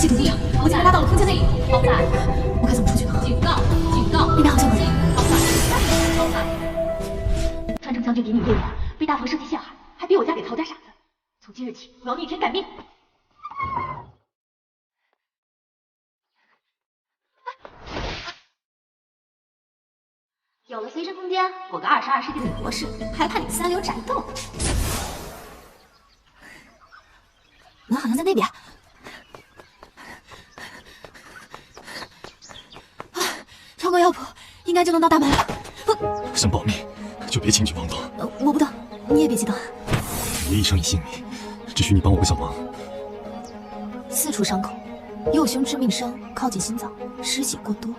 系统故障，我竟然拉到了空间内。超载，我该怎么出去呢？警告！警告！那边好像有人。超载！超载！川城将军比你叶远，被大佛设计陷害，还逼我嫁给曹家傻子。从今日起，我要逆天改命。有了随身空间，我个22世纪的女博士，还怕你三流宅斗？门好像在那边。啊，穿过药铺，应该就能到大门了。想保命，就别轻举妄动。我不动，你也别激动。爷一生以性命，只需你帮我个小忙。4处伤口，右胸致命伤，靠近心脏，失血过多。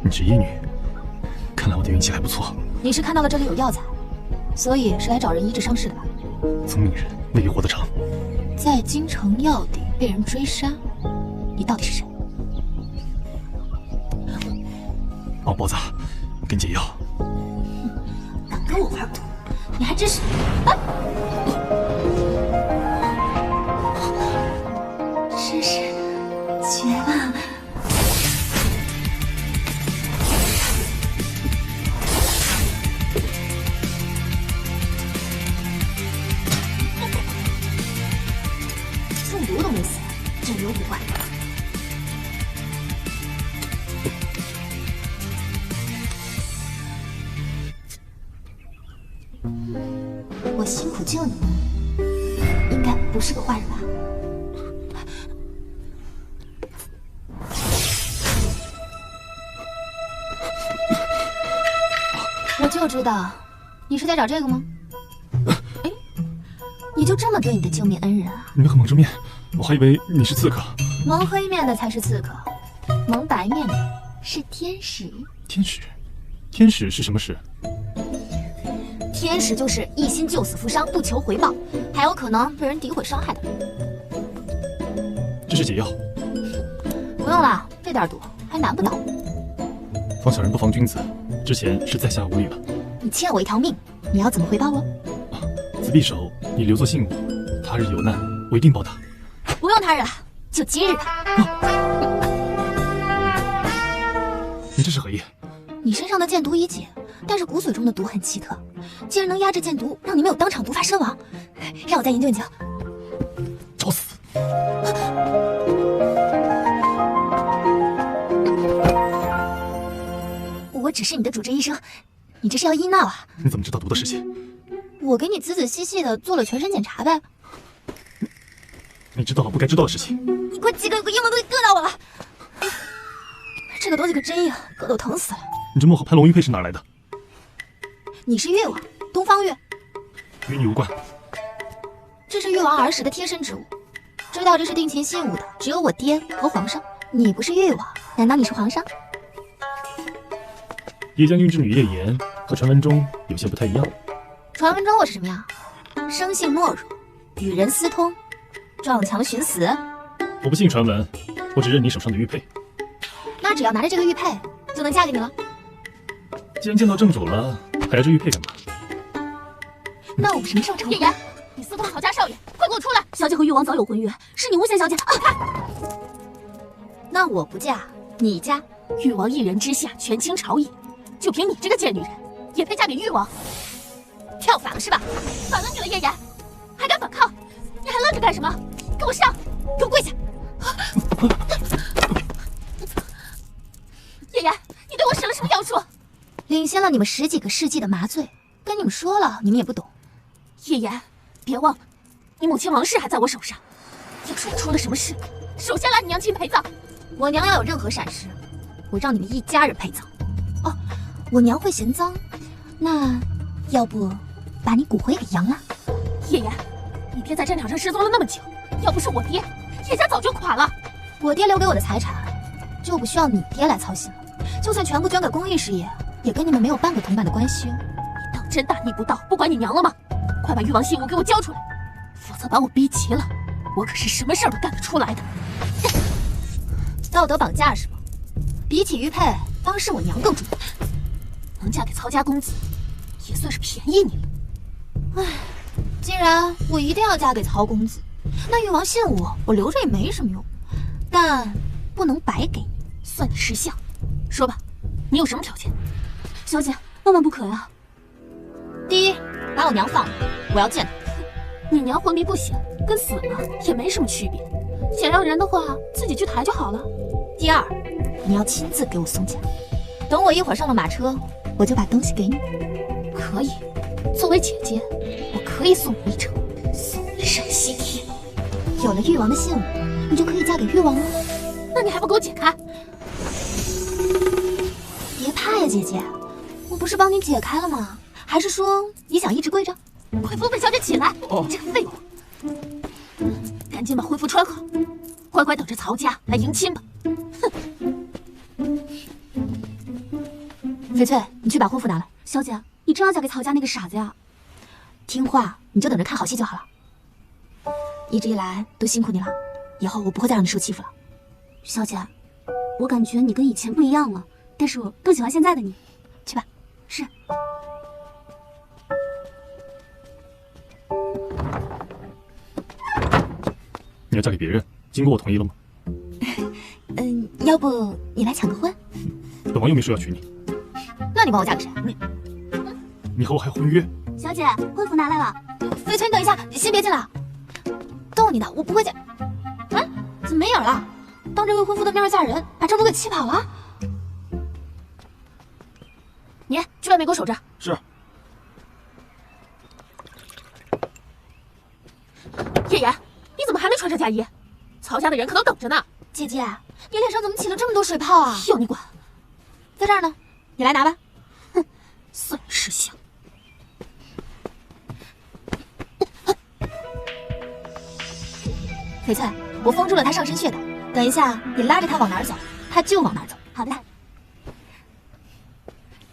你是医女，看来我的运气还不错。你是看到了这里有药材，所以是来找人医治伤势的吧？聪明人未必活得长。在京城要地被人追杀，你到底是谁？王包子，跟解药。敢跟我玩毒，你还真是……真是绝了！中毒都没死，真有古怪。我辛苦救你们，应该不是个坏人吧？我就知道，你是在找这个吗？哎，你就这么对你的救命恩人啊？你们很蒙着面，我还以为你是刺客。蒙黑面的才是刺客，蒙白面的是天使。天使？天使是什么使？天使就是一心救死扶伤，不求回报，还有可能被人诋毁伤害的。这是解药。不用了，这点毒还难不倒。防小人不防君子，之前是在下无礼了。你欠我一条命，你要怎么回报我？此匕首你留作信物，他日有难我一定报答。不用他日了，就今日吧。你这是何意？你身上的箭毒已解，但是骨髓中的毒很奇特，竟然能压制箭毒，让你没有当场毒发身亡。让我再研究研究。找死！我只是你的主治医生，你这是要医闹啊？你怎么知道毒的事情？我给你仔仔细细的做了全身检查呗。你知道了不该知道的事情。你快几个有个硬的东西硌到我了！这个东西可真硬，硌得我疼死了。你这墨好盘龙玉佩是哪来的？你是越王，东方月，与你无关。这是越王儿时的贴身之物，知道这是定情信物的只有我爹和皇上。你不是越王，难道你是皇上？叶将军之女叶妍和传闻中有些不太一样。传闻中我是什么样？生性懦弱，与人私通，撞墙寻死。我不信传闻，我只认你手上的玉佩。那只要拿着这个玉佩，就能嫁给你了。既然见到正主了，还要这玉佩干嘛？那我不是没上场？叶妍，你私通曹家少爷，快给我出来！小姐和越王早有婚约，是你诬陷小姐。那我不嫁，你嫁？越王一人之下，权倾朝野，就凭你这个贱女人，也配嫁给越王？跳反了是吧？反了你了，叶妍，还敢反抗？你还愣着干什么？给我上！给我跪下！叶妍，你对我使了什么妖术？领先了你们10几个世纪的麻醉，跟你们说了，你们也不懂。叶妍，别忘了，你母亲王氏还在我手上。要是我出了什么事，首先拉你娘亲陪葬。我娘要有任何闪失，我让你们一家人陪葬。哦，我娘会嫌脏，那要不把你骨灰给扬了？叶妍，你爹在战场上失踪了那么久，要不是我爹，叶家早就垮了。我爹留给我的财产，就不需要你爹来操心了。就算全部捐给公益事业，也跟你们没有半个同伴的关系哦。你当真大逆不道，不管你娘了吗？快把越王信物给我交出来，否则把我逼急了，我可是什么事儿都干得出来的。道德绑架是吗？比起玉佩，当是我娘更重要。能嫁给曹家公子，也算是便宜你了。唉，既然我一定要嫁给曹公子，那誉王信物我留着也没什么用，但不能白给你，算你识相。说吧，你有什么条件？小姐，万万不可呀！第一，把我娘放了，我要见她。你娘昏迷不醒，跟死了也没什么区别。想要人的话，自己去抬就好了。第二，你要亲自给我送嫁。等我一会儿上了马车，我就把东西给你。可以，作为姐姐，我可以送你一程，送你上西天。有了誉王的信物，你就可以嫁给誉王了。那你还不给我解开？别怕呀，姐姐，我不是帮你解开了吗？还是说你想一直跪着？快扶本小姐起来！你这个废物，赶紧把恢复穿好，乖乖等着曹家来迎亲吧。哼！翡翠，你去把婚服拿来。小姐，你真要嫁给曹家那个傻子呀？听话，你就等着看好戏就好了。一直以来都辛苦你了，以后我不会再让你受欺负了。小姐，我感觉你跟以前不一样了，但是我更喜欢现在的你。去吧。是。你要嫁给别人，经过我同意了吗？要不你来抢个婚？本王又没说要娶你。那你帮我嫁给谁？你和我还婚约？小姐，婚服拿来了。翡翠，你等一下，先别进来。逗你的，我不会嫁。怎么没影了？当着未婚夫的面嫁人，把正主给气跑了。你去外面给我守着。是。叶言，你怎么还没穿上嫁衣？曹家的人可都等着呢。姐姐，你脸上怎么起了这么多水泡啊？要你管。在这儿呢，你来拿吧。哼，算你识相。翡翠，我封住了他上身穴道，等一下你拉着他往哪儿走，他就往哪儿走。好的。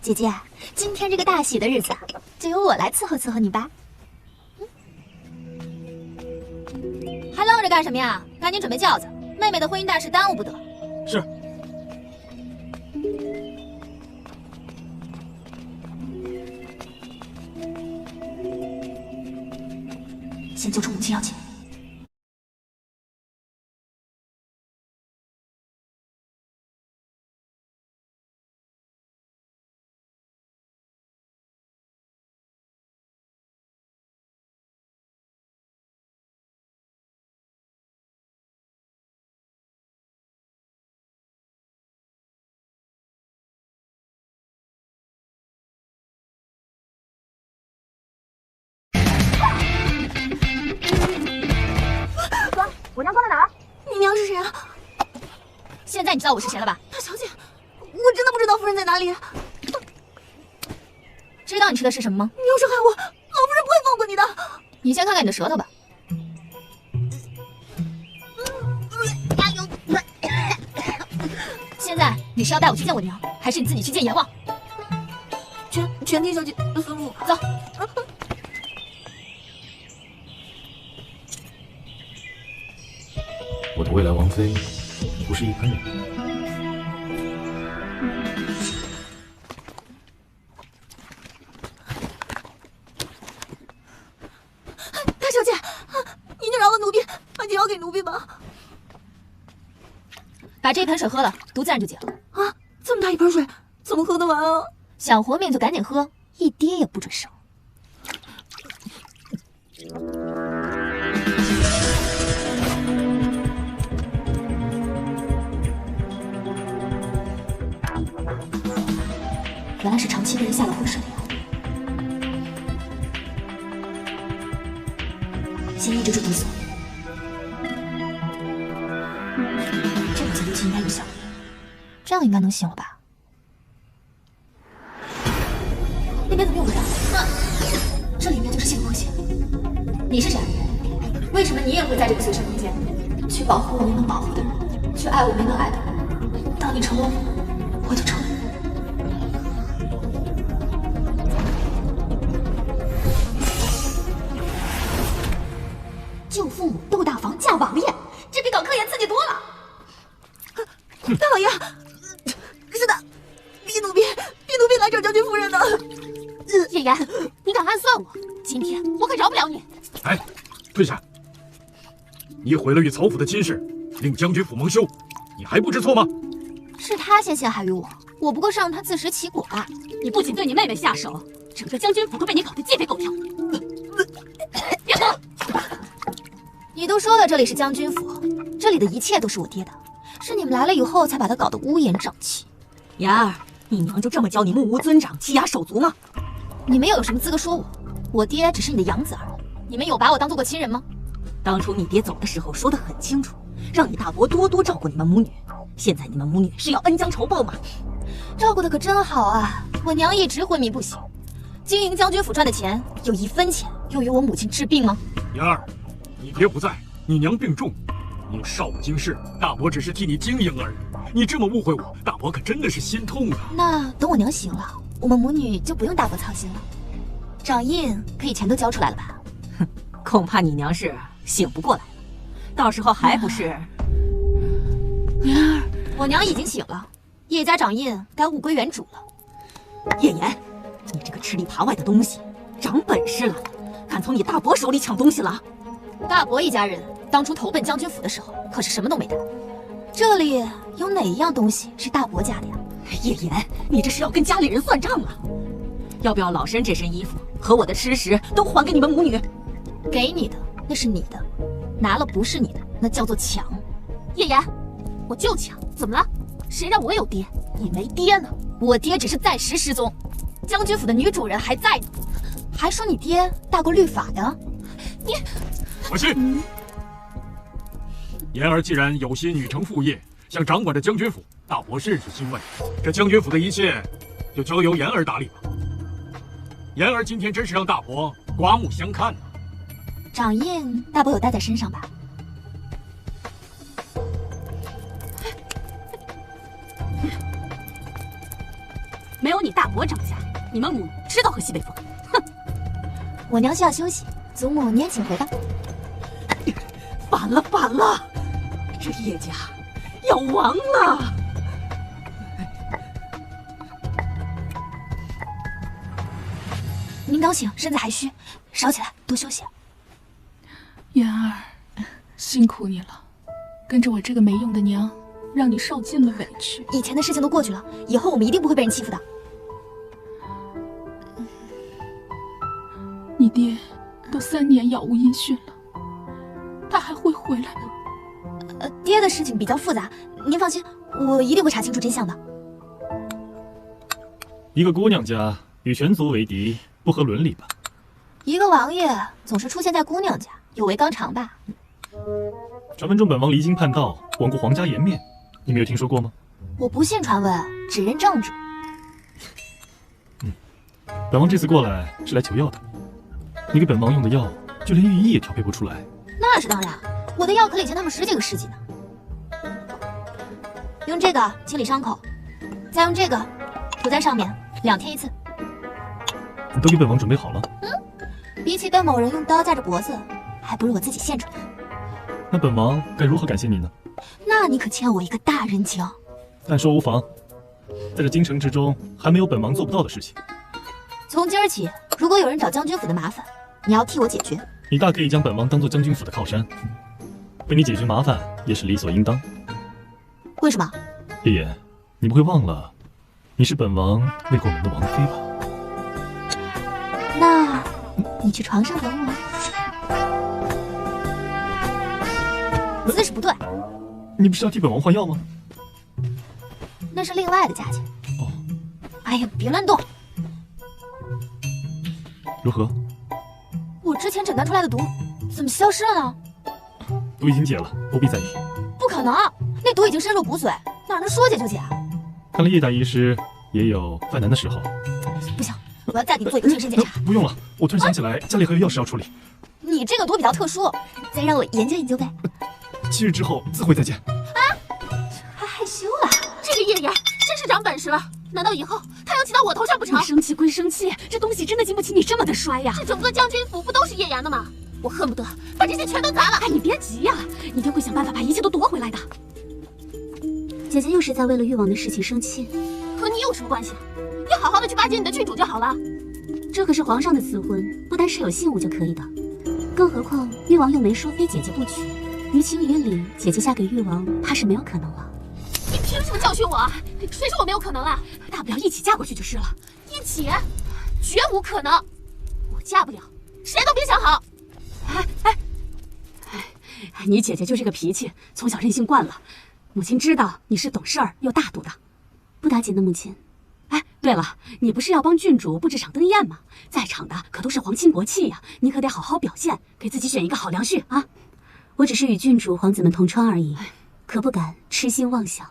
姐姐，今天这个大喜的日子啊，就由我来伺候伺候你吧。还愣着干什么呀？赶紧准备轿子，妹妹的婚姻大事耽误不得。是。先救出母亲要紧。我娘放在哪儿？你娘是谁啊？现在你知道我是谁了吧？大小姐，我真的不知道夫人在哪里。知道你吃的是什么吗？你要是害我，老夫人不会放过你的。你先看看你的舌头吧。现在你是要带我去见我娘，还是你自己去见阎王？全听小姐的吩咐。走。我的未来王妃不是一般人。大小姐，您就饶了奴婢，把解药给奴婢吧。把这盆水喝了，毒自然就解了。啊，这么大一盆水，怎么喝得完啊？想活命就赶紧喝，一滴也不准少。原来是长期被人下了浑水的药，先抑制住毒素，这个解毒剂应该有效，这样应该能行了吧？那边怎么有人啊？这里面就是性东西。你是谁？为什么你也会在这个随身空间？去保护我没能保护的人，去爱我没能爱的人。当你成了我，我就成了你。救父母、斗大房、架网恋，这比搞科研刺激多了。大老爷，是的，逼奴婢来找将军夫人的。叶言，你敢暗算我，今天我可饶不了你！哎，退下！你毁了与曹府的亲事，令将军府蒙羞，你还不知错吗？是他先陷害于我，我不过是让他自食其果吧。你不仅对你妹妹下手，整个将军府都被你搞得鸡飞狗跳。别动！你都说了这里是将军府，这里的一切都是我爹的，是你们来了以后才把他搞得乌烟瘴气。妍儿，你娘就这么教你目无尊长、欺压手足吗？你们又有什么资格说我？我爹只是你的养子而已，你们有把我当做过亲人吗？当初你爹走的时候说得很清楚，让你大伯多多照顾你们母女。现在你们母女是要恩将仇报吗？照顾的可真好啊！我娘一直昏迷不醒，经营将军府赚的钱有1分钱用于我母亲治病吗？妍儿，你爹不在，你娘病重，你又少不经事，大伯只是替你经营而已。你这么误会我，大伯可真的是心痛啊。那等我娘醒了，我们母女就不用大伯操心了。掌印可以全都交出来了吧？哼，恐怕你娘是醒不过来了，到时候还不是……娘儿，我娘已经醒了，叶家掌印该物归原主了。叶言，你这个吃里扒外的东西，长本事了，敢从你大伯手里抢东西了？大伯一家人当初投奔将军府的时候，可是什么都没带。这里有哪一样东西是大伯家的呀？叶言，你这是要跟家里人算账了？要不要老身这身衣服和我的吃食都还给你们母女？给你的那是你的，拿了不是你的，那叫做抢。叶言，我就抢，怎么了？谁让我有爹？你没爹呢？我爹只是暂时失踪，将军府的女主人还在呢，还说你爹大过律法的。你可惜，妍儿既然有心女承父业，想掌管着将军府，大伯甚是欣慰。这将军府的一切，就交由妍儿打理吧。妍儿今天真是让大伯刮目相看呢。掌印大伯有带在身上吧？没有你大伯掌下，你们母知道喝西北风。哼！我娘需要休息，祖母你也请回吧。反了，反了！这叶家要亡了！您刚醒，身子还虚，少起来，多休息。妍儿，辛苦你了，跟着我这个没用的娘，让你受尽了委屈。以前的事情都过去了，以后我们一定不会被人欺负的。你爹都3年杳无音讯了，他还会回来吗？爹的事情比较复杂，您放心，我一定会查清楚真相的。一个姑娘家与全族为敌，不合伦理吧？一个王爷总是出现在姑娘家，有违纲常吧？传闻中本王离经叛道，罔顾皇家颜面，你没有听说过吗？我不信传闻，只认正主。本王这次过来是来求药的，你给本王用的药，就连御医也调配不出来。那是当然，我的药可领先他们10几个世纪呢。用这个清理伤口，再用这个涂在上面，2天1次。你都给本王准备好了？比起被某人用刀架着脖子，还不如我自己献出来。那本王该如何感谢你呢？那你可欠我一个大人情。但说无妨，在这京城之中，还没有本王做不到的事情。从今儿起，如果有人找将军府的麻烦，你要替我解决。你大可以将本王当做将军府的靠山，为你解决麻烦也是理所应当。为什么？叶言，你不会忘了，你是本王未过门的王妃吧？那，你去床上等我。姿势不对。你不是要替本王换药吗？那是另外的价钱。哦。哎呀，别乱动。如何？我之前诊断出来的毒，怎么消失了呢？毒已经解了，不必在意。不可能，那毒已经深入骨髓，哪能说解就解啊？看来叶大医师也有犯难的时候。不行，我要再给你做一个全身检查。不用了，我突然想起来家里还有要事要处理。你这个毒比较特殊，再让我研究研究呗。7日之后自会再见。啊，还害羞了？这个叶言真是长本事了，难道以后他要骑到我头上不成？你生气归生气，这东西真的经不起你这么的摔呀！这整个将军府不都是叶言的吗？我恨不得把这些全都砸了！哎，你别急呀，你爹会想办法把一切都夺回来的。姐姐又是在为了誉王的事情生气，和你有什么关系？你好好的去巴结你的郡主就好了。这可是皇上的赐婚，不单是有信物就可以的，更何况誉王又没说非姐姐不娶，于情于理，姐姐嫁给誉王，怕是没有可能了。你凭什么教训我啊？谁说我没有可能了？大不了一起嫁过去就是了。一起，绝无可能。我嫁不了，谁都别想好。你姐姐就这个脾气，从小任性惯了。母亲知道你是懂事儿又大度的，不打紧的母亲。哎，对了，你不是要帮郡主布置场登宴吗？在场的可都是皇亲国戚呀，你可得好好表现，给自己选一个好良婿啊！我只是与郡主、皇子们同窗而已，可不敢痴心妄想。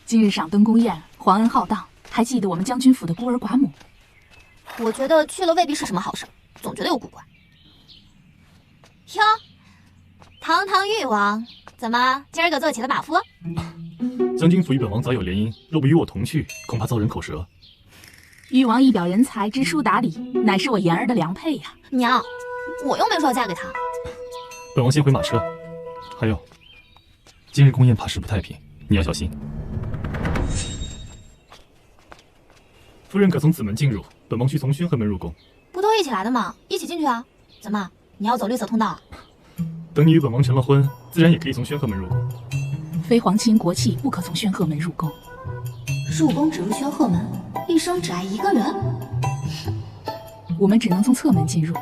今日赏灯宫宴，皇恩浩荡，还记得我们将军府的孤儿寡母？我觉得去了未必是什么好事，总觉得有古怪。哟，堂堂誉王，怎么今儿个做起了马夫？将军府与本王早有联姻，若不与我同去，恐怕遭人口舌。誉王一表人才，知书达理，乃是我言儿的良配呀。娘，我又没说要嫁给他。本王先回马车。还有，今日宫宴怕是不太平，你要小心。夫人可从此门进入，本王需从宣和门入宫。不都一起来的吗？一起进去啊！怎么，你要走绿色通道？等你与本王成了婚，自然也可以从宣和门入宫。非皇亲国戚不可从宣和门入宫。入宫只入宣和门，一生只爱一个人。我们只能从侧门进入。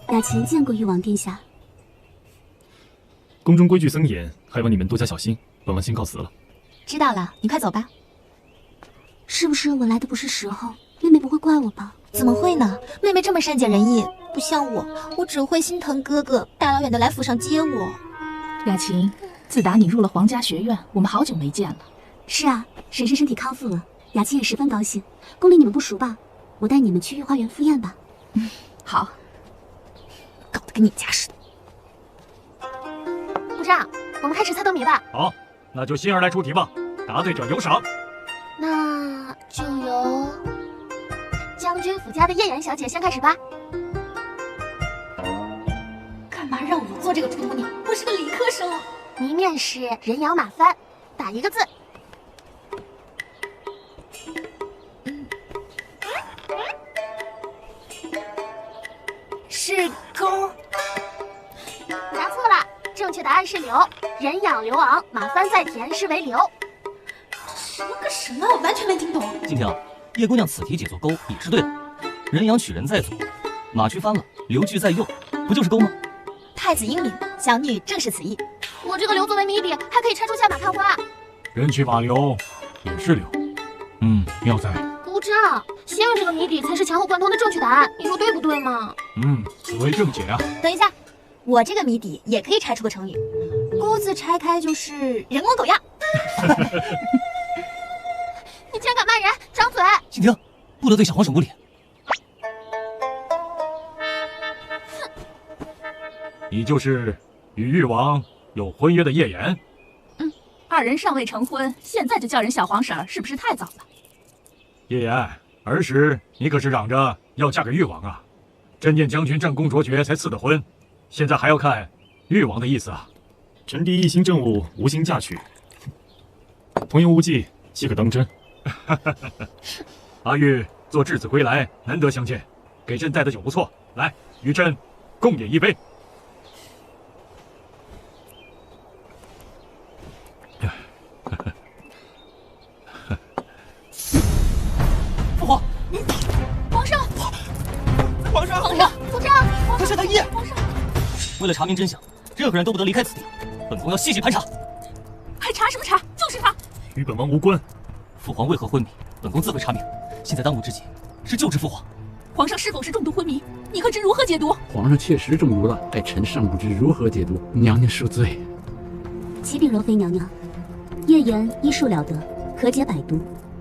雅琴见过誉王殿下。宫中规矩森严，还望你们多加小心。本王先告辞了。知道了，你快走吧。是不是我来的不是时候？妹妹不会怪我吧？怎么会呢？妹妹这么善解人意，不像我只会心疼哥哥，大老远的来府上接我。雅琴，自打你入了皇家学院，我们好久没见了。是啊，婶婶身体康复了，雅琴也十分高兴。宫里你们不熟吧？我带你们去御花园赴宴吧。好。搞得跟你家似的。部长，我们开始猜灯谜吧。好，那就心儿来出题吧，答对者有赏。那就由将军府家的叶妍小姐先开始吧。干嘛让我做这个出头鸟？我是个理科生。谜面是人仰马翻，打一个字。是钩。答错了，正确答案是流。人仰流昂，马翻在田，是为流。什么个什么？我完全没听懂。静听，叶姑娘此题解作钩也是对的。人仰取人在左，马去翻了，流句在右，不就是钩吗？太子英明，小女正是此意。我这个流作为谜底，还可以拆出下马看花。人去马流也是流，妙在。部长，先有这个谜底才是前后贯通的正确答案，你说对不对嘛？此为正解啊。等一下，我这个谜底也可以拆出个成语，钩字拆开就是人模狗样。你竟然敢骂人，张嘴！静听，不得对小皇婶无礼。你就是与誉王有婚约的叶妍？二人尚未成婚，现在就叫人小皇婶儿，是不是太早了？叶妍，儿时你可是嚷着要嫁给誉王啊！真念将军战功卓绝才赐的婚，现在还要看誉王的意思啊！臣弟一心政务，无心嫁娶。童言无忌，岂可当真？阿玉做质子归来，难得相见，给朕带的酒不错，来与朕共饮一杯。父皇，皇上，皇上，皇上，部长，快下太医！皇上，为了查明真相，任何人都不得离开此地。本宫要细细盘查。还查什么查？就是他。与本王无关。父皇为何昏迷，本宫自会查明。现在当务之急是救治父皇。皇上是否是重度昏迷？你可知如何解读？皇上确实中毒了，待臣尚不知如何解毒，娘娘恕罪。启禀柔妃娘娘，叶妍医术了得，可解百毒，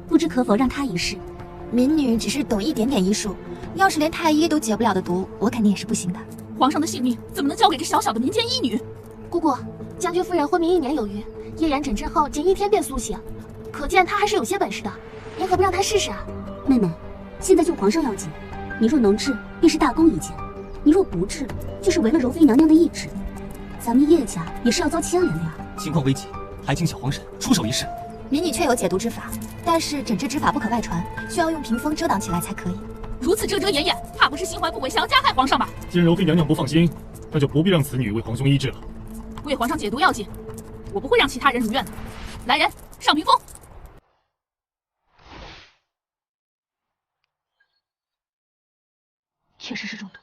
不知可否让她一试？民女只是懂一点点医术，要是连太医都解不了的毒，我肯定也是不行的。皇上的性命怎么能交给这小小的民间医女？姑姑，将军夫人昏迷1年有余，叶妍诊治后仅1天便苏醒，可见她还是有些本事的。您何不让她试试啊？妹妹，现在救皇上要紧，你若能治，便是大功一件；你若不治，就是违了柔妃娘娘的懿旨，咱们叶家也是要遭牵连的呀。情况危急，还请小皇婶出手一试。民女确有解毒之法，但是诊治之法不可外传，需要用屏风遮挡起来才可以。如此遮遮掩掩，怕不是心怀不轨，想要加害皇上吧？既然柔妃娘娘不放心，那就不必让此女为皇兄医治了。为皇上解毒要紧，我不会让其他人如愿的。来人，上屏风。确实是中毒。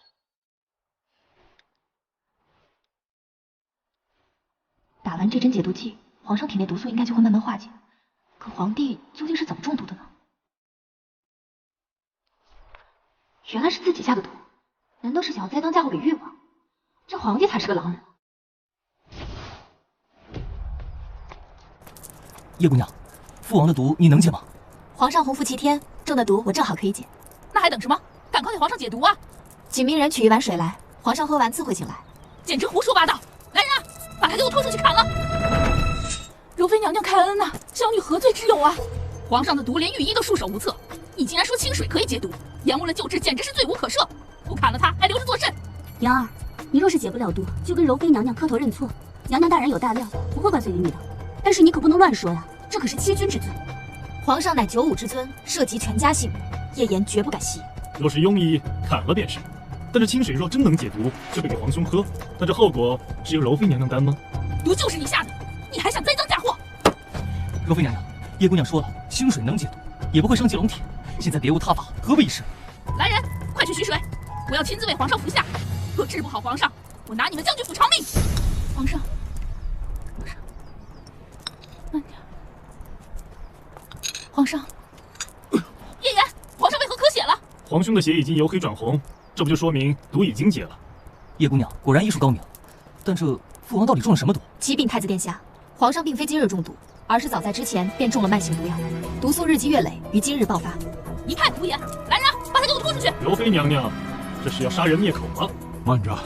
打完这针解毒剂，皇上体内毒素应该就会慢慢化解。可皇帝究竟是怎么中毒的呢？原来是自己下的毒，难道是想要栽赃嫁祸给誉王？这皇帝才是个狼人。叶姑娘，父王的毒你能解吗？皇上洪福齐天，中的毒我正好可以解。那还等什么？赶快给皇上解毒啊！请命人取一碗水来，皇上喝完自会醒来。简直胡说八道！来人啊，把他给我拖出去砍了！柔妃娘娘开恩呐，小女何罪之有啊？皇上的毒连御医都束手无策，你竟然说清水可以解毒，延误了救治，简直是罪无可赦！不砍了他，还留着作甚？杨儿，你若是解不了毒，就跟柔妃娘娘磕头认错，娘娘大人有大量，不会怪罪于你的。但是你可不能乱说呀，这可是欺君之罪。皇上乃95之尊，涉及全家性命，叶言绝不敢息。若是庸医砍了便是，但这清水若真能解毒，就会给皇兄喝，那这后果是由柔妃娘娘担吗？毒就是你下的，你还想栽赃嫁祸？柔妃娘娘，叶姑娘说了，清水能解毒，也不会伤及龙体，现在别无他法，何不一试？来人，快去取水，我要亲自为皇上服下。若治不好皇上，我拿你们将军府偿命！皇上，慢点。皇上，叶言，皇上为何咳血了？皇兄的血已经由黑转红，这不就说明毒已经解了？叶姑娘果然医术高明，但这父王到底中了什么毒？启禀太子殿下，皇上并非今日中毒，而是早在之前便中了慢性毒药，毒素日积月累，于今日爆发。一派胡言！来人啊，把他给我拖出去！柔妃娘娘，这是要杀人灭口吗？慢着，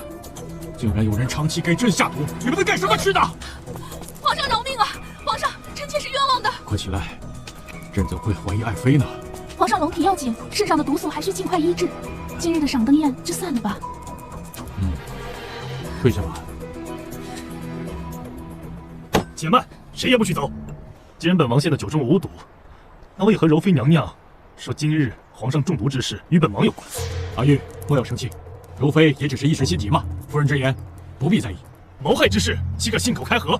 竟然有人长期给朕下毒，你们在干什么吃的？皇上饶命啊！皇上，臣妾是冤枉的。快起来，朕怎会怀疑爱妃呢？皇上龙体要紧，身上的毒素还需尽快医治。今日的赏灯宴就散了吧。退下吧。且慢，谁也不许走。既然本王现在酒中无毒，那为何柔妃娘娘说今日皇上中毒之事与本王有关？阿玉，莫要生气，柔妃也只是一时心急嘛。夫人之言，不必在意。谋害之事，岂可信口开河？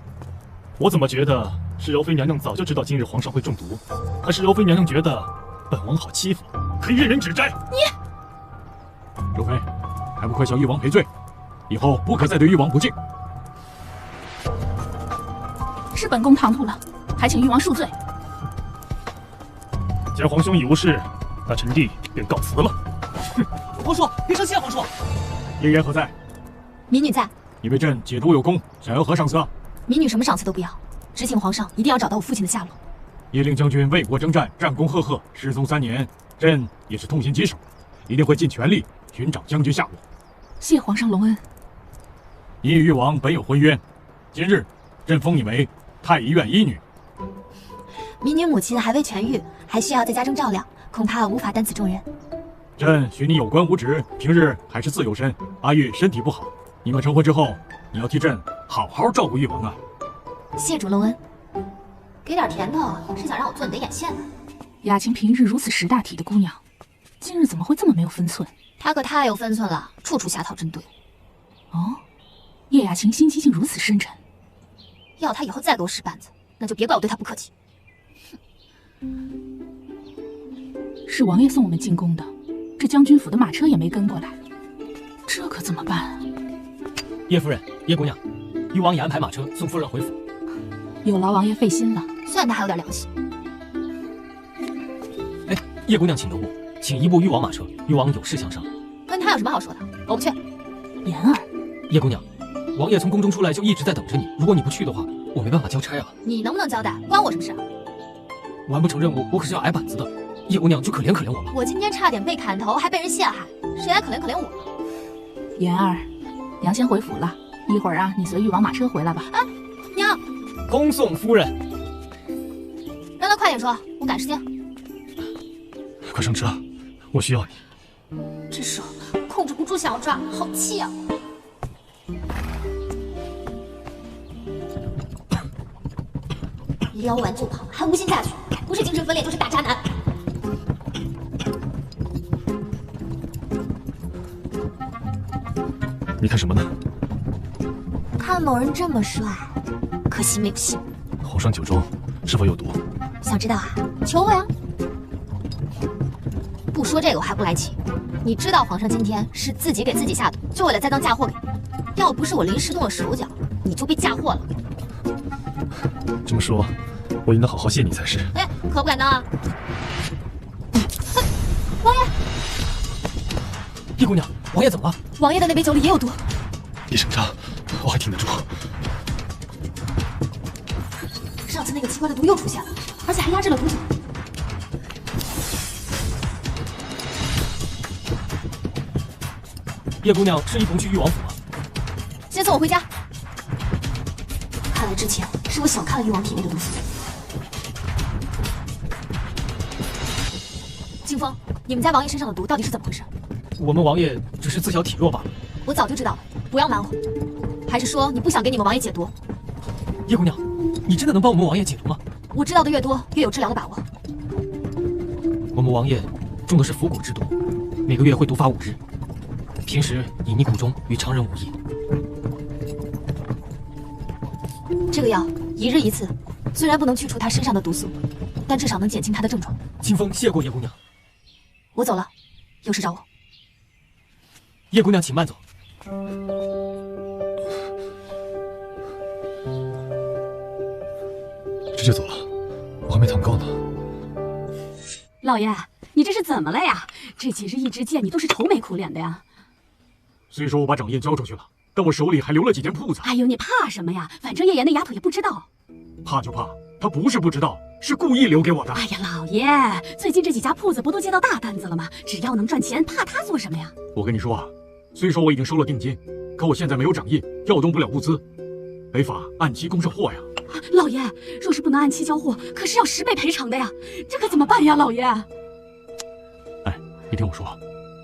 我怎么觉得是柔妃娘娘早就知道今日皇上会中毒，还是柔妃娘娘觉得本王好欺负，可以任人指摘？柔妃，还不快向誉王赔罪？以后不可再对誉王不敬。是本宫唐突了，还请誉王恕罪。既然皇兄已无事，那臣弟便告辞了。皇叔，别生气啊，皇叔。叶言何在？民女在。你为朕解毒有功，想要何赏赐？民女什么赏赐都不要，只请皇上一定要找到我父亲的下落。叶令将军为国征战，战功赫赫，失踪3年，朕也是痛心疾首，一定会尽全力寻找将军下落。谢皇上隆恩。你与誉王本有婚约，今日朕封你为太医院医女。民女母亲还未痊愈，还需要在家中照料，恐怕无法担此重任。朕许你有官无职，平日还是自由身。阿玉身体不好，你们成婚之后，你要替朕好好照顾誉王啊。谢主隆恩。给点甜头，是想让我做你的眼线呢？雅琴平日如此识大体的姑娘，今日怎么会这么没有分寸？她可太有分寸了，处处瞎讨针对。哦，叶雅琴心机竟如此深沉。要她以后再给我使绊子，那就别怪我对她不客气。是王爷送我们进宫的，这将军府的马车也没跟过来，这可怎么办啊？叶夫人，叶姑娘，誉王已安排马车送夫人回府。有劳王爷费心了，算他还有点良心。哎，叶姑娘请留步，请移步誉王马车，誉王有事相商。跟他有什么好说的？我不去。言儿，叶姑娘，王爷从宫中出来就一直在等着你，如果你不去的话，我没办法交差啊。你能不能交代？关我什么事？完不成任务，我可是要挨板子的。叶姑娘就可怜可怜我吧。我今天差点被砍头，还被人陷害，谁来可怜可怜我？言儿，娘先回府了，一会儿啊，你随誉王马车回来吧。啊，娘。恭送夫人。让他快点说，我赶时间。快上车，我需要你。这手控制不住想要抓，好气啊！撩完就跑，还无心嫁娶，不是精神分裂就是大渣男。你看什么呢？看某人这么帅，可惜没有戏。皇上酒中是否有毒？想知道啊？求我呀！不说这个我还不来气。你知道皇上今天是自己给自己下毒，就为了再当嫁祸给你。要不是我临时动了手脚，你就被嫁祸了。这么说，我应当好好谢你才是。哎，可不敢当啊！王爷，叶姑娘，王爷怎么了？王爷的那杯酒里也有毒。一声仗，我还挺得住。上次那个奇怪的毒又出现了，而且还压制了毒酒。叶姑娘是一同去誉王府吗？先送我回家。看来之前是我小看了誉王体内的毒素。清风，你们家王爷身上的毒到底是怎么回事？我们王爷只是自小体弱罢了。我早就知道了，不要瞒我。还是说你不想给你们王爷解毒？叶姑娘，你真的能帮我们王爷解毒吗？我知道的越多，越有治疗的把握。我们王爷中的是腐蛊之毒，每个月会毒发5日。平时隐匿谷中，与常人无异。这个药1日1次，虽然不能去除他身上的毒素，但至少能减轻他的症状。清风谢过叶姑娘。我走了，有事找我。叶姑娘请慢走。直接走了，我还没躺够呢。老爷，你这是怎么了呀？这几日一直见你都是愁眉苦脸的呀。虽说我把掌印交出去了，但我手里还留了几间铺子。哎呦，你怕什么呀？反正叶岩那丫头也不知道。怕就怕，他不是不知道，是故意留给我的。哎呀，老爷，最近这几家铺子不都接到大单子了吗？只要能赚钱，怕他做什么呀？我跟你说啊，虽说我已经收了定金，可我现在没有掌印，调动不了物资，没法按期供上货呀。老爷，若是不能按期交货，可是要10倍赔偿的呀，这可怎么办呀，老爷？哎，你听我说，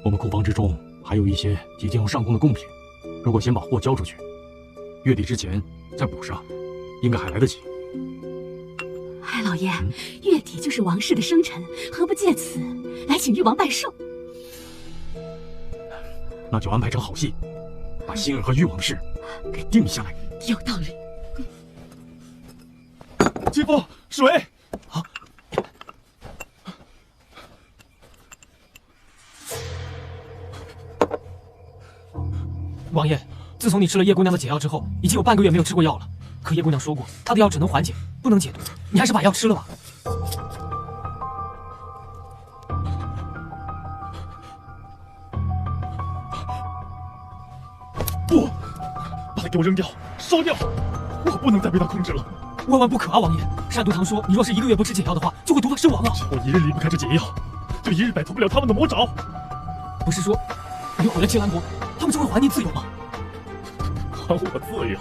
我们库房之中还有一些即将要上供的贡品，如果先把货交出去，月底之前再补上，应该还来得及。哎，老爷，月底就是王室的生辰，何不借此来请誉王拜寿？那就安排成好戏，把欣儿和誉王的事给定下来。有道理。清风，水。啊！王爷，自从你吃了叶姑娘的解药之后，已经有半个月没有吃过药了。可叶姑娘说过，她的药只能缓解，不能解毒。你还是把药吃了吧。不，把它给我扔掉，烧掉！我不能再被他控制了。万万不可啊，王爷！善毒堂说，你若是1个月不吃解药的话，就会毒发身亡啊！我1日离不开这解药，就1日摆脱不了他们的魔爪。不是说你毁了青兰国，他们就会还你自由吗？还我自由？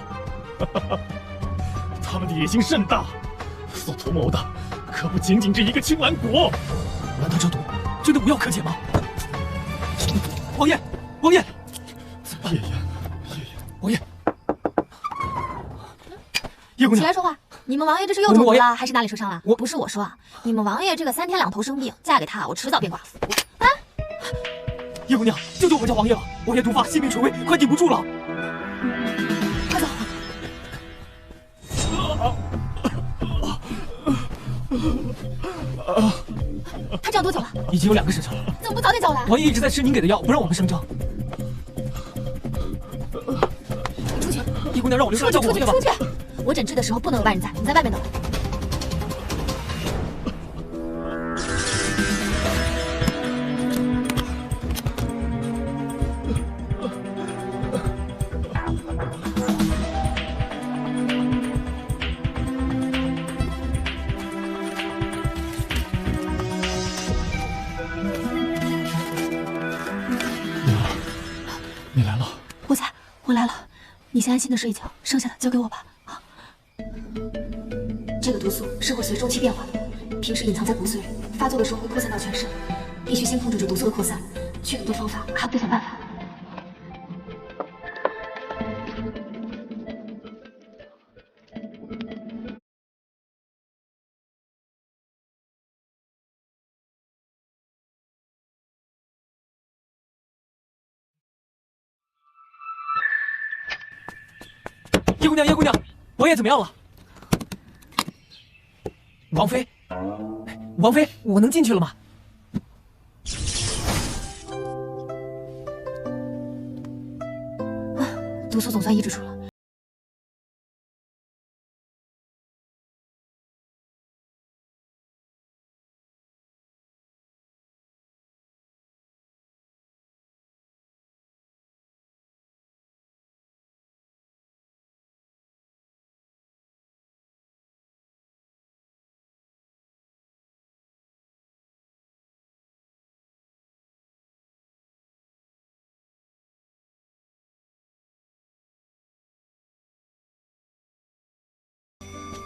他们的野心甚大，所图谋的可不仅仅这一个青兰国。难道这毒真的无药可解吗？王爷，王爷，叶岩，王爷，叶姑娘，起来说话！你们王爷这是又中毒了，还是哪里受伤了？不是我说啊，你们王爷这个3天2头生病，嫁给他，我迟早变寡妇。啊！叶姑娘，救救我们家王爷吧！王爷毒发，性命垂危，快顶不住了！快走！他这样多久了？已经有2个时辰了。怎么不早点叫我来？王爷一直在吃您给的药，不让我们声张。你出去！叶姑娘让我留下来照顾王爷吧。出去！我诊治的时候不能有外人在，你在外面等。你来了。我来了，你先安心的睡一觉，剩下的交给我吧。啊，这个毒素是会随周期变化的，平时隐藏在骨髓里，发作的时候会扩散到全身，必须先控制住毒素的扩散。去毒的方法还不得想办法。叶姑娘，叶姑娘，王爷怎么样了？王妃，王妃，我能进去了吗？毒素总算抑制住了。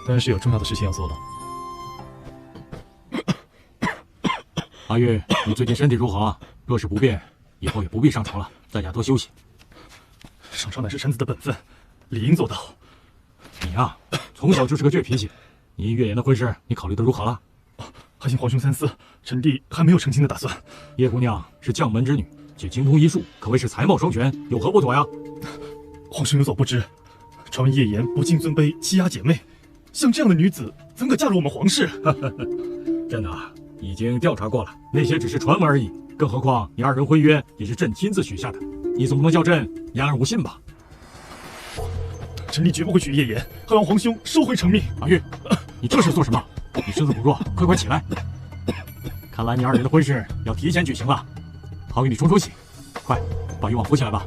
当然是有重要的事情要做了。阿玉，你最近身体如何啊？若是不便，以后也不必上朝了，在家多休息。上朝乃是臣子的本分，理应做到。你呀，从小就是个倔脾气。你月言的婚事，你考虑的如何了？还请皇兄三思，臣弟还没有成亲的打算。叶姑娘是将门之女，且精通医术，可谓是才貌双全，有何不妥呀？皇兄有所不知，传闻叶言不敬尊卑，欺压姐妹。像这样的女子，怎可嫁入我们皇室？朕啊，已经调查过了，那些只是传闻而已。更何况你二人婚约也是朕亲自许下的，你总不能叫朕言而无信吧？臣弟绝不会娶叶言，还望皇兄收回成命。阿玉，你这是做什么？你身子骨弱，快起来！看来你二人的婚事要提前举行了，好与你冲喜。快把玉王扶起来吧。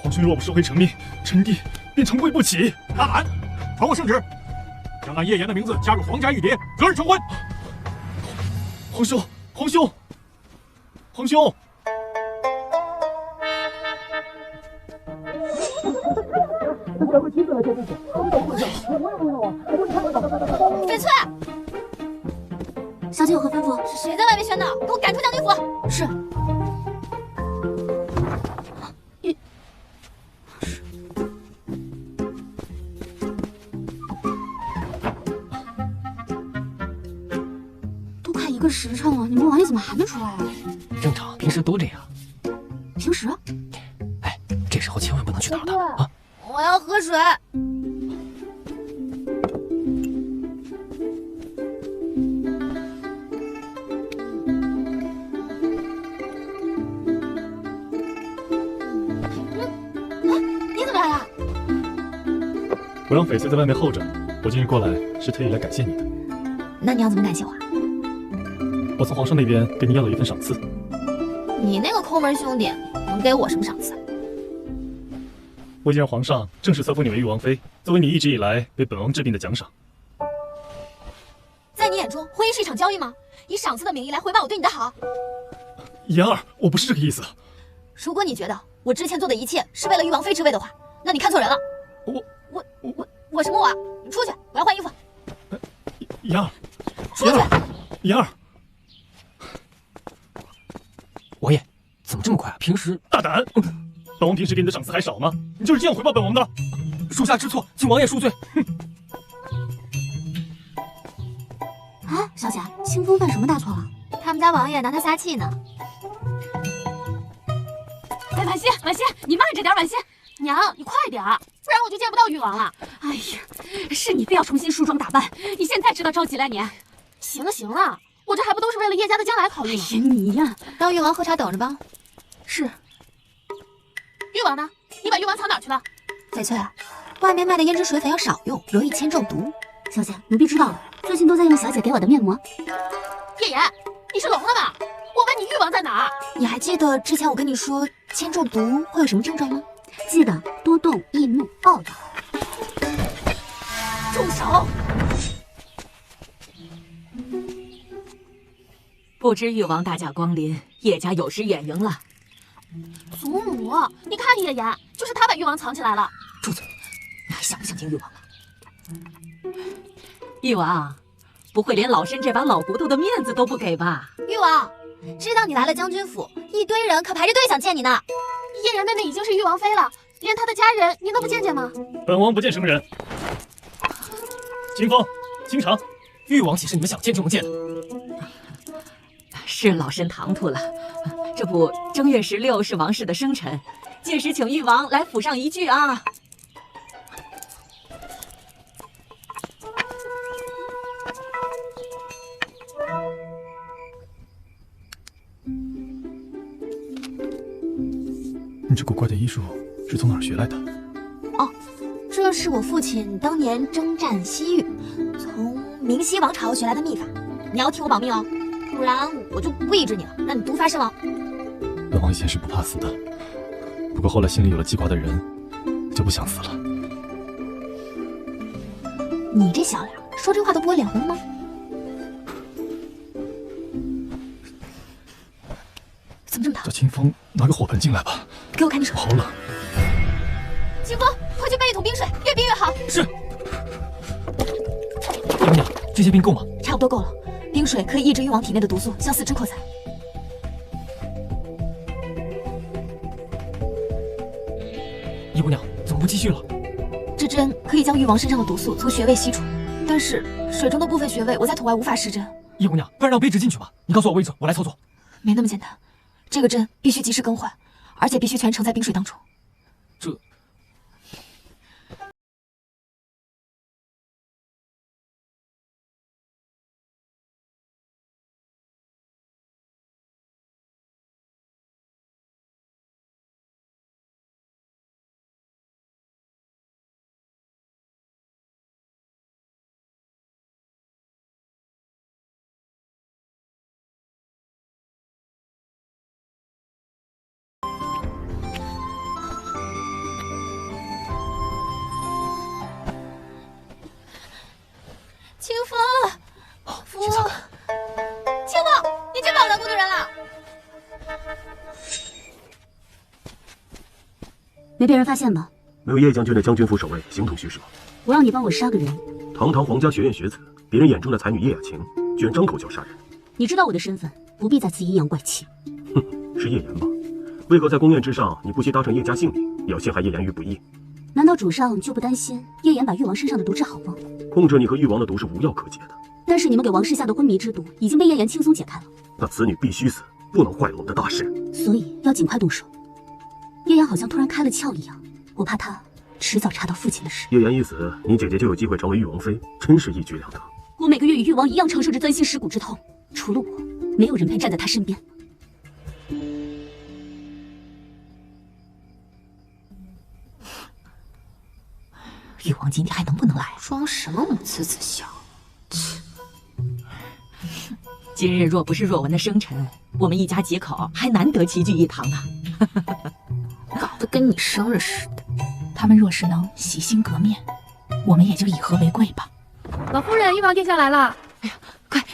皇兄若不收回成命，臣弟便长跪不起。大胆！传我圣旨，将那叶言的名字加入皇家玉牒，择日成婚。皇兄，皇兄，皇兄！翡翠，小姐有何吩咐？是谁在外面喧闹？给我赶出将军府！是。一个时辰了，你们王爷怎么还没出来啊？正常，平时都这样。平时？哎，这时候千万不能去打扰他们啊！我要喝水。你怎么来了？我让翡翠在外面候着，我今日过来是特意来感谢你的。那你要怎么感谢我？我从皇上那边给你要了一份赏赐。你那个抠门兄弟能给我什么赏赐？我已经让皇上正式册封你为玉王妃，作为你一直以来为本王治病的奖赏。在你眼中，婚姻是一场交易吗？以赏赐的名义来回报我对你的好？言儿，我不是这个意思。如果你觉得我之前做的一切是为了玉王妃之位的话，那你看错人了。我什么我啊？你出去，我要换衣服。言儿，出去！言儿。王爷，怎么这么快啊？平时大胆！本王平时给你的赏赐还少吗？你就是这样回报本王的？属下知错，请王爷恕罪。啊，小姐，清风犯什么大错了？他们家王爷拿他撒气呢。哎，婉欣，你慢着点，婉欣。娘，你快点，不然我就见不到誉王了。哎呀，是你非要重新梳妆打扮，你现在知道着急来年？行了，我这还不都是为了叶家的将来考虑吗？哎呀，你呀，让誉王喝茶等着吧。是。誉王呢？你把誉王藏哪儿去了？翡翠，外面卖的胭脂水粉要少用，容易铅中毒。小姐，奴婢知道了，最近都在用小姐给我的面膜。叶言，你是聋了吧？我问你誉王在哪儿？你还记得之前我跟你说铅中毒会有什么症状吗？记得多动、易怒、暴躁。住手！不知誉王大驾光临，叶家有失远迎了。祖母，你看叶言，就是他把誉王藏起来了。住嘴！你还想不想听誉王了？誉王，不会连老身这把老骨头的面子都不给吧？誉王，知道你来了将军府，一堆人可排着队想见你呢。叶言妹妹已经是誉王妃了，连她的家人您都不见见吗？本王不见生人。清风，清场。誉王岂是你们想见就能见的？是老身唐突了。这不，正月16是王氏的生辰，届时请誉王来府上一聚啊。这古怪的医术是从哪儿学来的？哦，这是我父亲当年征战西域，从明西王朝学来的秘法。你要替我保命哦，不然我就不医治你了，让你毒发身亡。本王以前是不怕死的，不过后来心里有了记挂的人，就不想死了。你这小脸，说这话都不会脸红吗？怎么这么烫？叫清风拿个火盆进来吧。给我看你手。好冷。清风，快去备一桶冰水，越冰越好。是。叶姑娘，这些冰够吗？差不多够了。冰水可以抑制誉王体内的毒素向四肢扩散。叶姑娘，怎么不继续了？这针可以将誉王身上的毒素从穴位吸出，但是水中的部分穴位我在土外无法施针。叶姑娘，不然让卑职进去吧。你告诉我位置，我来操作。没那么简单，这个针必须及时更换，而且必须全程在冰水当中。这。清风，清风，你真把我当工具人了。没被人发现吧？没有叶将军的将军府守卫形同虚设。我让你帮我杀个人，堂堂皇家学院学子，别人眼中的才女叶雅晴，居然张口就要杀人。你知道我的身份，不必再次阴阳怪气。哼，是叶岩吧？为何在宫宴之上，你不惜搭上叶家性命，也要陷害叶岩于不义？难道主上就不担心叶岩把誉王身上的毒治好吗？控制你和誉王的毒是无药可解的。但是你们给王室下的昏迷之毒已经被叶岩轻松解开了。那此女必须死，不能坏了我们的大事。所以要尽快动手。叶岩好像突然开了窍一样，我怕他迟早查到父亲的事。叶岩一死，你姐姐就有机会成为誉王妃，真是一举两得。我每个月与誉王一样承受着钻心蚀骨之痛，除了我，没有人配站在他身边。誉王今天还能不能来？装什么母慈子笑？今日若不是若文的生辰，我们一家几口还难得齐聚一堂呢。搞得跟你生日似的。他们若是能洗心革面，我们也就以和为贵吧。老夫人，誉王殿下来了。哎呀，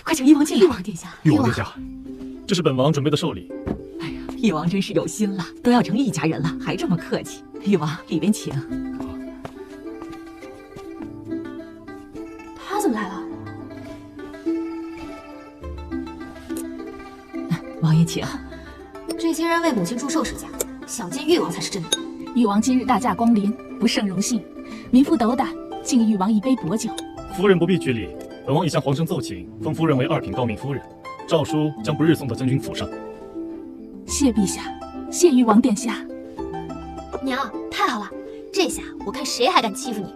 快请誉王进来。誉王殿下，誉王殿下，这是本王准备的寿礼。哎呀，誉王真是有心了，都要成一家人了，还这么客气。誉王，里边请。他怎么来了？王爷请。这些人为母亲祝寿是假，想见誉王才是真的。誉王今日大驾光临，不胜荣幸。民妇斗胆，敬誉王一杯薄酒。夫人不必拘礼，本王已向皇上奏请，封夫人为二品诰命夫人，诏书将不日送到将军府上。谢陛下，谢誉王殿下。娘，太好了，这下我看谁还敢欺负你。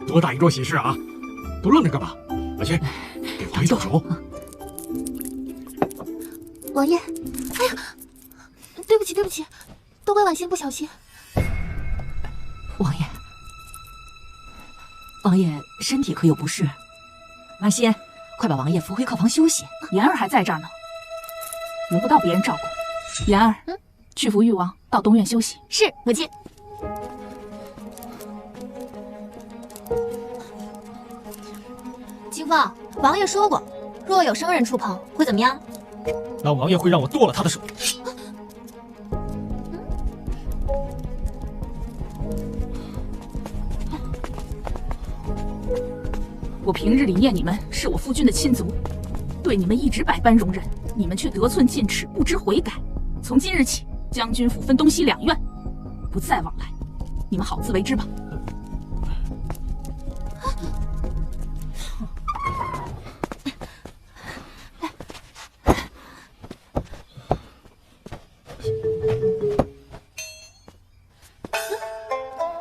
多大一桩喜事啊！都愣着干嘛？快去，给王爷动手！王爷，哎呀，对不起，对不起，都怪婉心不小心。王爷，王爷身体可有不适？婉心，快把王爷扶回客房休息。妍儿还在这儿呢，轮不到别人照顾。妍儿，去扶誉王到东院休息。是，母亲。清风，王爷说过，若有生人触碰，会怎么样？那王爷会让我剁了他的手。我平日里念你们是我夫君的亲族，对你们一直百般容忍，你们却得寸进尺，不知悔改。从今日起，将军府分东西两院，不再往来，你们好自为之吧。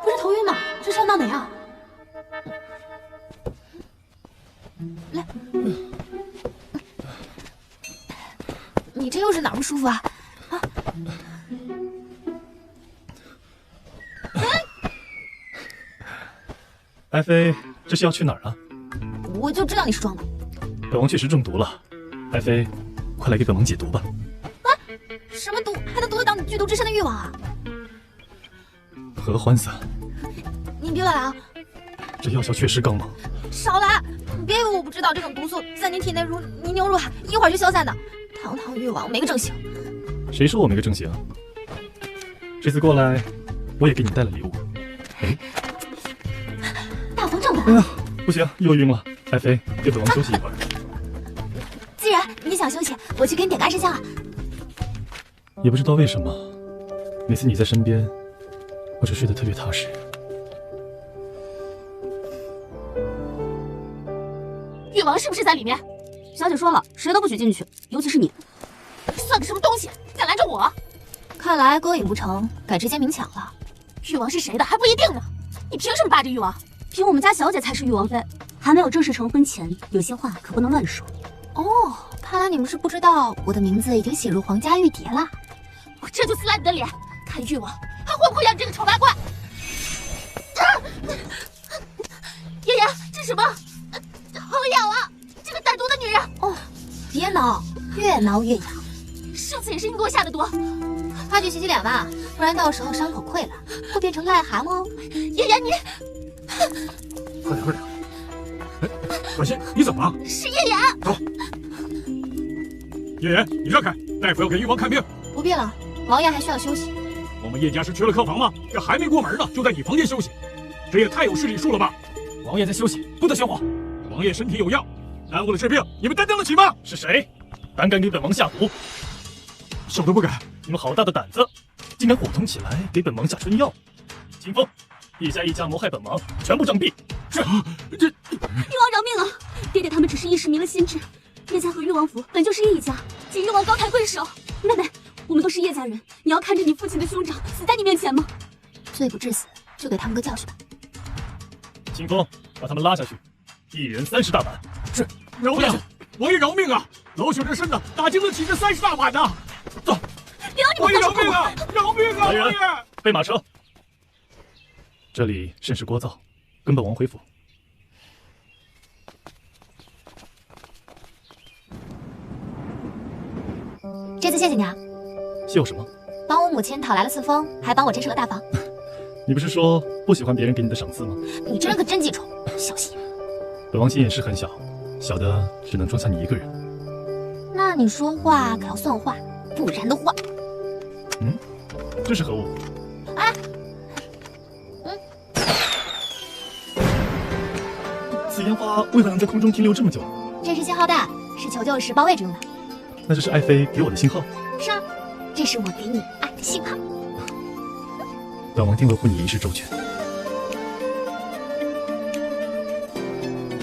不是头晕吗？这是要闹哪样？来，你这又是哪儿不舒服啊？啊！爱妃，这是要去哪儿啊？我就知道你是装的。本王确实中毒了，爱妃，快来给本王解毒吧。啊？什么毒？还能毒得到你剧毒之身的欲望啊？合欢散。你别乱来啊！这药效确实刚猛。少来！你别以为我不知道，这种毒素在你体内如泥牛入海，一会儿就消散的。堂堂誉王没个正形。谁说我没个正形？这次过来，我也给你带了礼物。哎，大方丈的。哎呀，不行，又晕了。爱妃，给本王休息一会儿。既然你想休息，我去给你点个安神香啊。也不知道为什么，每次你在身边，我就睡得特别踏实。誉王是不是在里面？小姐说了，谁都不许进去，尤其是你。算个什么东西，敢拦着我？看来勾引不成，改直接明抢了。誉王是谁的还不一定呢，你凭什么霸着誉王？凭我们家小姐才是誉王妃，还没有正式成婚前，有些话可不能乱说。哦，看来你们是不知道我的名字已经写入皇家玉牒了。我这就撕烂你的脸，看誉王还会不会养你这个丑八怪！爷爷，这什么？好痒啊！这个歹毒的女人！哦，别挠，越挠越痒。上次也是你给我下的毒，快去洗洗脸吧，不然到时候伤口溃了，会变成癞蛤蟆哦。爷爷你，快点快点！哎，小心，你怎么了？是叶岩。走，叶岩，你让开，大夫要给誉王看病。不必了，王爷还需要休息。我们叶家是缺了客房吗？这还没过门呢，就在你房间休息，这也太有失礼数了吧！王爷在休息，不得喧哗。王爷身体有恙，耽误了治病，你们担当得起吗？是谁胆敢给本王下毒？小的不敢。你们好大的胆子，竟敢伙同起来给本王下春药！清风，一家谋害本王，全部杖毙！这誉王饶命啊！爹爹他们只是一时迷了心智，叶家和誉王府本就是一家，请誉王高抬贵手。妹妹，我们都是叶家人，你要看着你父亲的兄长死在你面前吗？罪不至死，就给他们个教训吧。清风，把他们拉下去，一人30大板。是，饶命！王爷饶命啊！老朽这身子哪经得起这30大板呢？走，王爷饶命啊！饶命啊！王爷，备马车。这里甚是聒噪，跟本王回府。这次谢谢你啊。谢我什么？帮我母亲讨来了赐封，还帮我陈设了大房。你不是说不喜欢别人给你的赏赐吗？你这人可真记仇，小心。本王心也是很小，小的只能装下你一个人。那你说话可要算话，不然的话……这是何物？哎，此烟花为何能在空中停留这么久？这是信号弹，是求救时报位之用的。那这是爱妃给我的信号？是啊，这是我给你爱的信号。本王定维护你一世周全。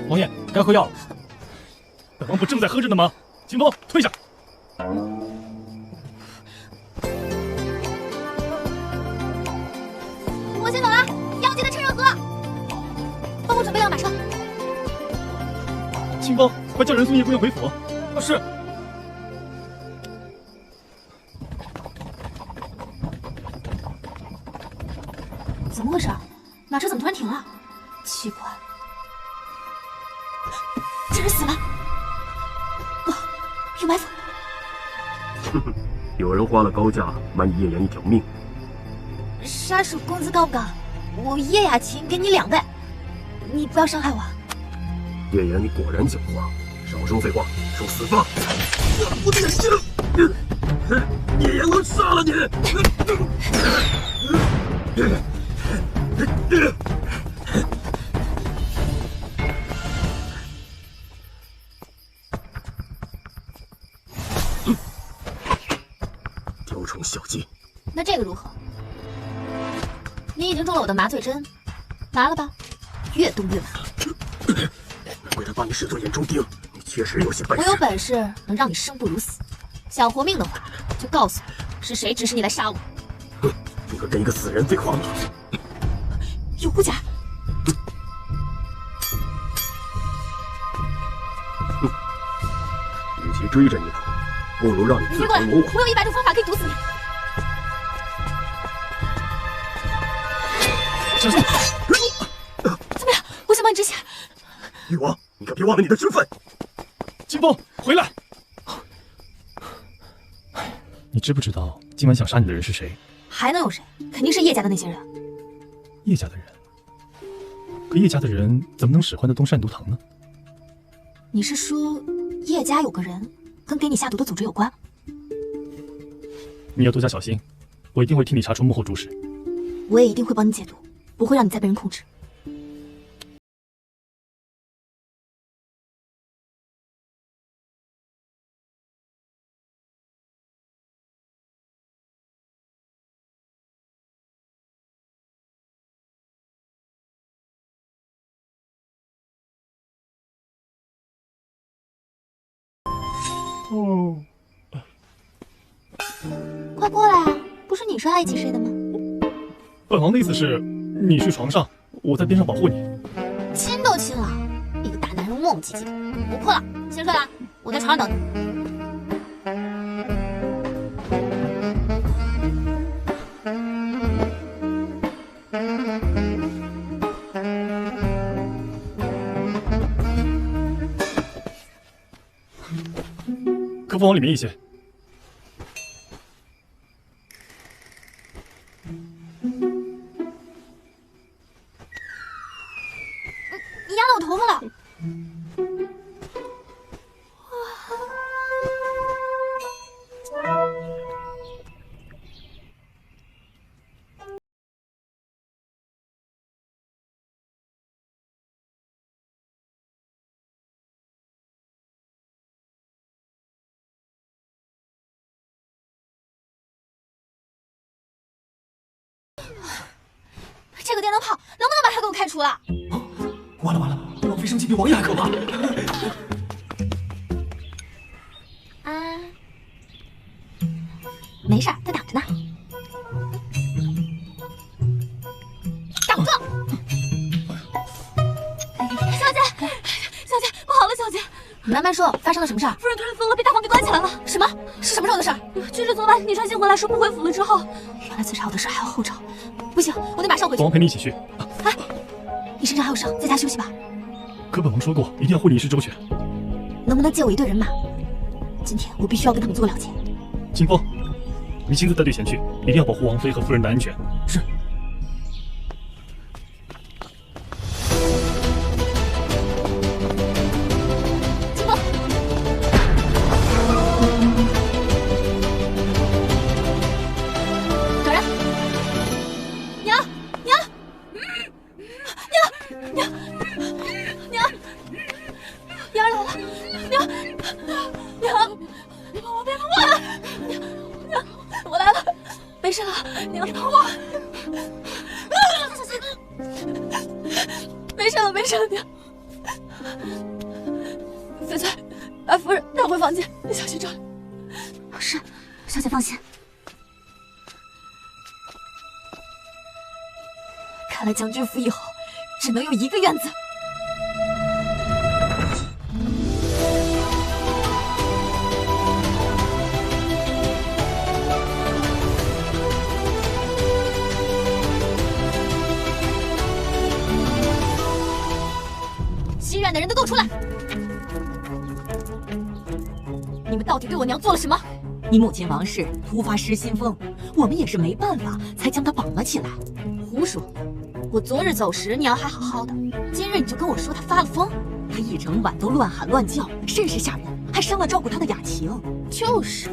王爷，该喝药了。本王不正在喝着呢吗？清风，退下！我先走了，药记得趁热喝。帮我准备辆马车。清风，快叫人送叶姑娘回府。是。怎么回事？马车怎么突然停了？奇怪，这人死了。有埋伏。哼哼，有人花了高价买你叶岩一条命。杀手工资高不高？我叶雅琴给你2倍，你不要伤害我。叶岩，你果然狡猾，少说废话，受死吧！我的眼睛！叶岩，我杀了你！雕虫小技。那这个如何？你已经中了我的麻醉针，拿了吧，越动越麻。难怪他把你视作眼中钉，你确实有些本事。我有本事能让你生不如死，想活命的话，就告诉我是谁指使你来杀我。哼，你可跟一个死人废话吗？有护甲。与其追着你跑，不如让你自投罗网。我有100种方法可以毒死你。小心！怎么样？之下。誉王，你可别忘了你的身份。清风，回来！你知不知道今晚想杀你的人是谁？还能有谁？肯定是叶家的那些人。叶家的人？可叶家的人怎么能使唤得动善毒堂呢？你是说叶家有个人跟给你下毒的组织有关？你要多加小心，我一定会替你查出幕后主使。我也一定会帮你解毒，不会让你再被人控制。哦，快过来啊！不是你说爱骑谁的吗？本王的意思是，你去床上，我在边上保护你。亲都亲了，一个大男人磨磨唧唧的，不破了，先睡了，我在床上等你。可否往里面一些？你压到我头发了！这个电灯泡能不能把它给我开除了？完了完了，王妃生气比王爷还可怕。啊，没事儿，他挡着呢。挡住！小姐，小姐，不好了，小姐！你慢慢说，发生了什么事儿？夫人突然疯了，被大房给关起来了。什么？是什么时候的事儿？就是昨晚你传信回来说不回府了之后。原来自找的事还要后找，不行，我得马上回去。本王陪你一起去。哎，你身上还有伤，在家休息吧。可本王说过，一定要护理一事周全。能不能借我一队人马？今天我必须要跟他们做个了结。清风，你亲自带队前去，一定要保护王妃和夫人的安全。是。看来将军府以后只能有一个院子。西院的人都给我出来！你们到底对我娘做了什么？你母亲王氏突发失心疯，我们也是没办法才将她绑了起来。胡说！我昨日走时娘还好好的，今日你就跟我说她发了疯？她一整晚都乱喊乱叫，甚是吓人，还伤了照顾她的雅晴。就是，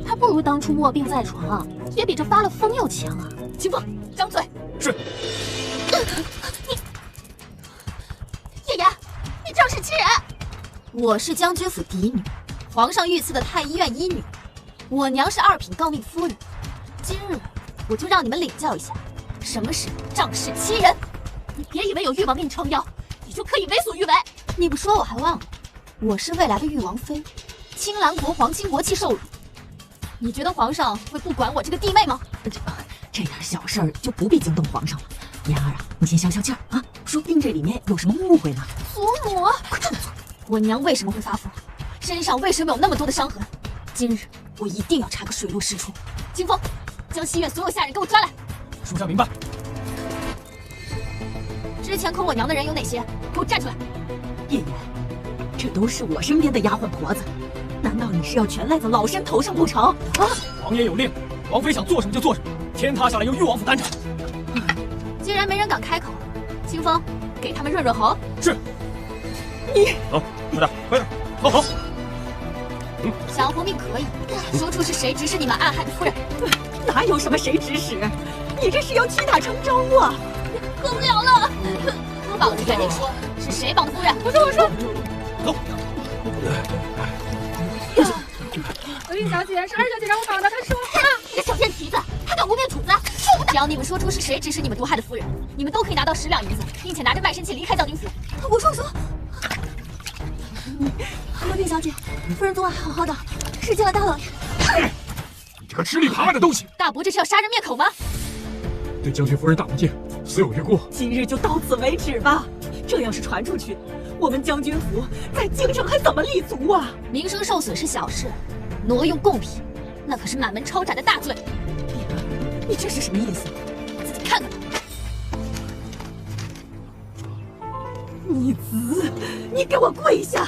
还不如当初卧病在床，也比这发了疯要强啊！清风，张嘴！是。叶言，你仗势欺人！我是将军府嫡女，皇上御赐的太医院医女，我娘是二品诰命夫人。今日我就让你们领教一下，什么是仗势欺人。你别以为有誉王给你撑腰，你就可以为所欲为。你不说我还忘了，我是未来的誉王妃，青兰国皇亲国戚受辱。你觉得皇上会不管我这个弟妹吗？这点小事儿就不必惊动皇上了。言儿啊，你先消消气儿啊，说不定这里面有什么误会呢。祖母，快住嘴！我娘为什么会发疯？身上为什么有那么多的伤痕？今日我一定要查个水落石出。清风，将西院所有下人给我抓来。属下明白。之前坑我娘的人有哪些？给我站出来！叶言，这都是我身边的丫鬟婆子，难道你是要全赖在老身头上不成？啊！王爷有令，王妃想做什么就做什么，天塌下来由誉王府担着。既然没人敢开口，清风，给他们润润喉。是。你走，快点，快点，走好。想活命可以，说出是谁指使你们暗害的夫人？哪有什么谁指使？你这是要屈打成招啊！喝不了了，老子赶紧说，是谁绑的夫人？我说，走。令小姐，是二小姐让我绑的，她说你个小贱蹄子，还敢污蔑主子！只要你们说出是谁指使你们毒害的夫人，你们都可以拿到10两银子，并且拿着卖身契离开将军府。我住手！令小姐，夫人昨晚好好的，是见了大老爷。你这个吃里扒外的东西！大伯这是要杀人灭口吗？对将军夫人大不敬，死有余辜。今日就到此为止吧。这要是传出去，我们将军府在京城还怎么立足啊？名声受损是小事，挪用贡品，那可是满门抄斩的大罪。你这是什么意思？自己看看吧。逆子，你给我跪下！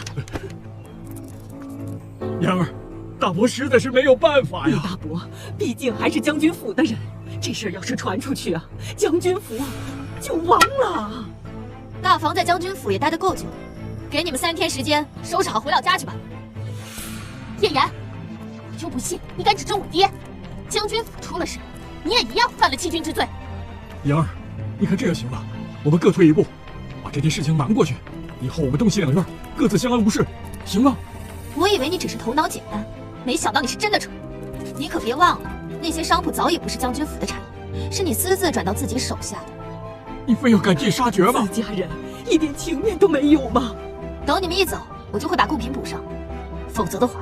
言儿，大伯实在是没有办法呀。大伯毕竟还是将军府的人，这事儿要是传出去啊，将军府就亡了。大房在将军府也待得够久，给你们3天时间收拾好回老家去吧。叶言，我就不信你敢指证我爹！将军府出了事，你也一样犯了欺君之罪。言儿，你看这样行吗？我们各退一步，把这件事情瞒过去，以后我们东西两院各自相安无事，行吗？我以为你只是头脑简单，没想到你是真的蠢。你可别忘了，那些商铺早已不是将军府的产业，是你私自转到自己手下的。你非要赶尽杀绝吗？自家人一点情面都没有吗？等你们一走，我就会把贡品补上，否则的话，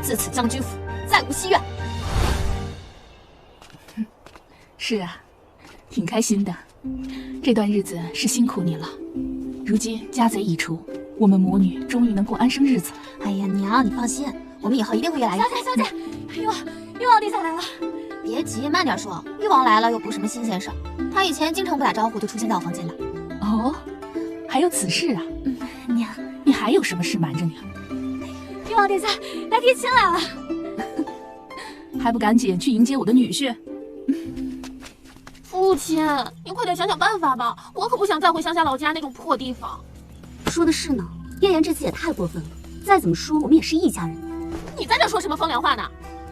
自此将军府再无西院。是啊，挺开心的。这段日子是辛苦你了。如今家贼已除，我们母女终于能过安生日子。哎呀，娘，你放心，我们以后一定会越来越好。小姐，誉王殿下来了。别急，慢点说。誉王来了又不是什么新鲜事，他以前经常不打招呼就出现在我房间的。哦，还有此事啊？娘，你还有什么事瞒着你？誉王殿下来提亲来了，还不赶紧去迎接我的女婿？父亲，您快点想想办法吧，我可不想再回乡下老家那种破地方。说的是呢，叶言这次也太过分了。再怎么说，我们也是一家人。你在这说什么风凉话呢？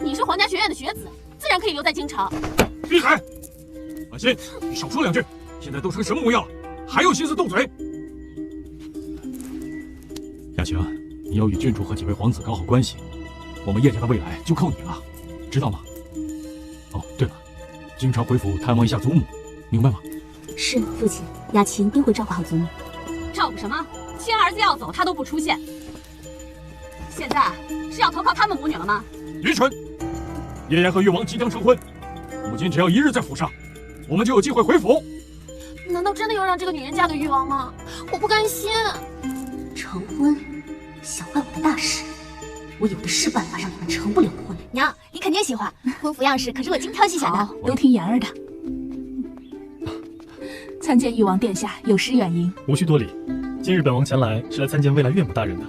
你是皇家学院的学子，自然可以留在京城。闭嘴！安心，你少说2句。现在都成什么模样了，还有心思斗嘴？雅晴，你要与郡主和几位皇子搞好关系，我们叶家的未来就靠你了，知道吗？哦，对了，经常回府探望一下祖母，明白吗？是，父亲，雅琴定会照顾好祖母。照顾什么？亲儿子要走，他都不出现。现在是要投靠他们母女了吗？愚蠢！叶言和誉王即将成婚，母亲只要1日在府上，我们就有机会回府。难道真的要让这个女人嫁给誉王吗？我不甘心。成婚，想坏我的大事，我有的是办法让你们成不了婚。娘，你肯定喜欢，婚服样式可是我精挑细选的。都听言儿的。参见誉王殿下，有失远迎。无需多礼，今日本王前来是来参见未来岳母大人的，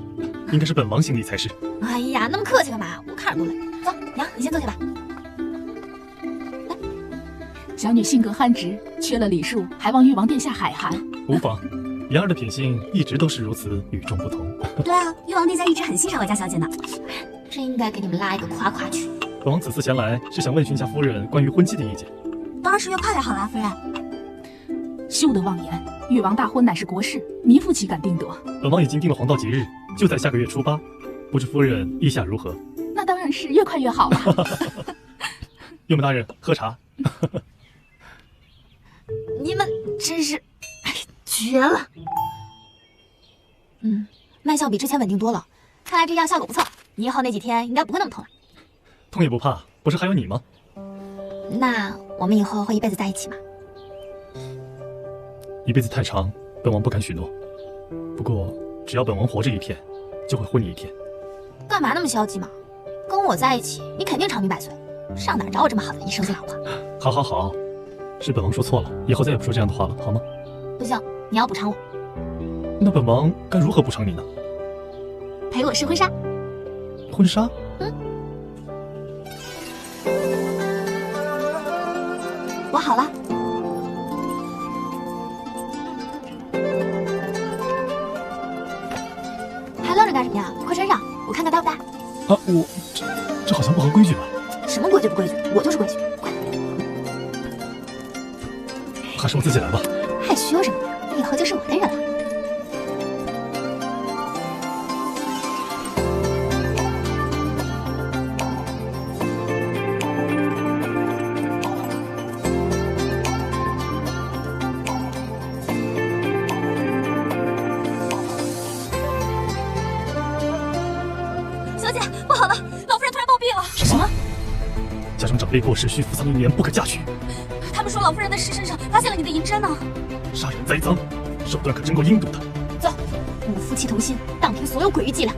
应该是本王行礼才是。哎呀，那么客气干嘛？我看着都累。走，娘，你先坐下吧。来，小女性格憨直，缺了礼数，还望誉王殿下海涵。无妨，言儿的品性一直都是如此与众不同。对啊，誉王殿下一直很欣赏我家小姐呢。真应该给你们拉一个夸夸群。本王此次前来是想问询下夫人关于婚期的意见。当然是越快越好啦，夫人。休得妄言，誉王大婚乃是国事，您父岂敢定夺？本王已经定了黄道吉日，就在下个月初8，不知夫人意下如何？那当然是越快越好了。岳母大人，喝茶。你们真是，绝了！脉象比之前稳定多了，看来这药效果不错。你以后那几天应该不会那么痛了。痛也不怕，不是还有你吗？那我们以后会一辈子在一起吗？一辈子太长，本王不敢许诺。不过只要本王活着一天，就会婚你一天。干嘛那么消极嘛？跟我在一起，你肯定长命百岁。上哪找我这么好的一生子老婆？好好好，是本王说错了，以后再也不说这样的话了，好吗？不行，你要补偿我。那本王该如何补偿你呢？陪我试婚纱。婚纱？我好了。还愣着干什么呀？快穿上，我看看搭不搭。啊，这好像不合规矩吧？什么规矩不规矩？我就是规矩。快，还是我自己来吧。害羞什么呀？以后就是我的人了。小姐，不好了，老夫人突然暴毙了。什么？家中长辈过世，需服丧1年，不可嫁娶。他们说老夫人的尸身上发现了你的银针呢。杀人栽赃，手段可真够阴毒的。走，我们夫妻同心，荡平所有诡异伎俩。